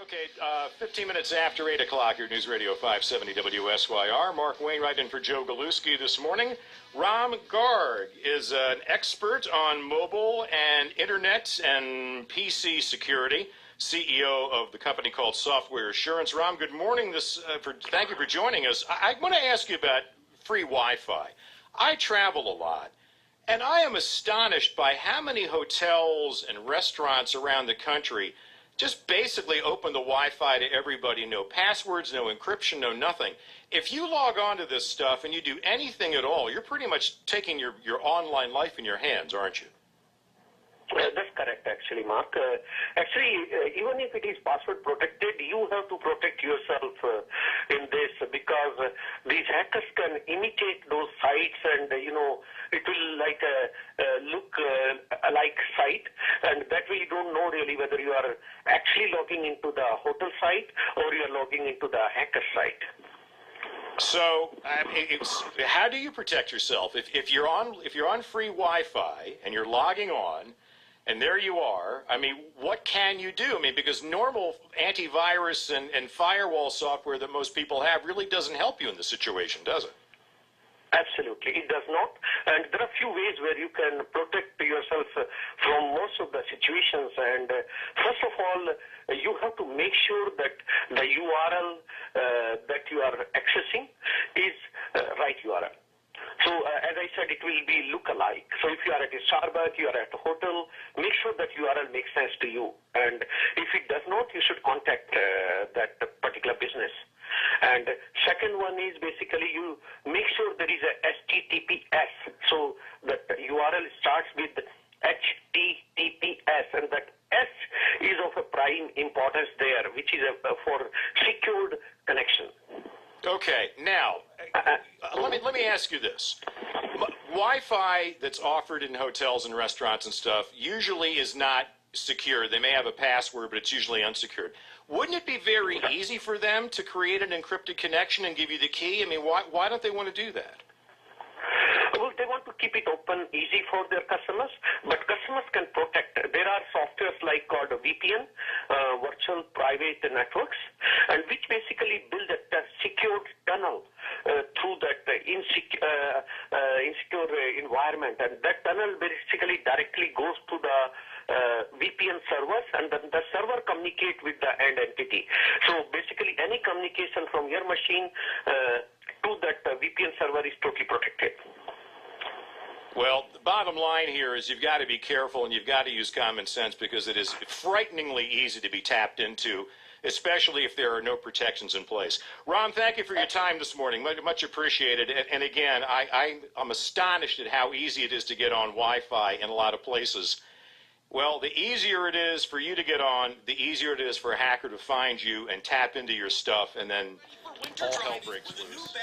Okay, 15 minutes after 8 o'clock here, News Radio 570 WSYR. Mark Wainwright in for Joe Galuski this morning. Ram Garg is an expert on mobile and internet and PC security, CEO of the company called Sofware Assurance. Ram, good morning. Thank you for joining us. I want to ask you about free Wi-Fi. I travel a lot, and I am astonished by how many hotels and restaurants around the country just basically open the Wi-Fi to everybody. No passwords, no encryption, no nothing. If you log on to this stuff and you do anything at all, you're pretty much taking your online life in your hands, aren't you? That's correct, actually, Mark. Even if it is password protected, you have to protect yourself in this because these hackers can imitate those sites and, it will look like site, and that way you don't know really whether you are actually logging into the hotel site or you are logging into the hacker site. So, how do you protect yourself if you're on free Wi-Fi and you're logging on? And there you are. I mean, what can you do? I mean, because normal antivirus and firewall software that most people have really doesn't help you in this situation, does it? Absolutely, it does not. And there are a few ways where you can protect yourself from most of the situations. And first of all, you have to make sure that the URL that you are accessing is right URL. So, as I said, it will be look-alike. So, if you are at a Starbucks, you are at a hotel, make sure that URL makes sense to you. And if it does not, you should contact that particular business. And second one is basically you make sure there is a HTTPS. So, that URL starts with HTTPS, and that S is of a prime importance there, which is for secured connection. Okay, now, let me ask you this. Wi-Fi that's offered in hotels and restaurants and stuff usually is not secure. They may have a password, but it's usually unsecured. Wouldn't it be very easy for them to create an encrypted connection and give you the key? I mean, why don't they want to do that? Well, they want to keep it open, easy for their customers, but customers can protect. There are softwares like called VPN, virtual private networks, and which basically build a secured tunnel through that insecure environment, and that tunnel basically directly goes to the VPN servers, and then the server communicate with the end entity. So basically any communication from your machine to that VPN server is totally protected. Well, the bottom line here is you've got to be careful and you've got to use common sense because it is frighteningly easy to be tapped into, especially if there are no protections in place. Ron, thank you for your time this morning. Much appreciated. And again, I'm astonished at how easy it is to get on Wi-Fi in a lot of places. Well, the easier it is for you to get on, the easier it is for a hacker to find you and tap into your stuff, and then all hell breaks loose.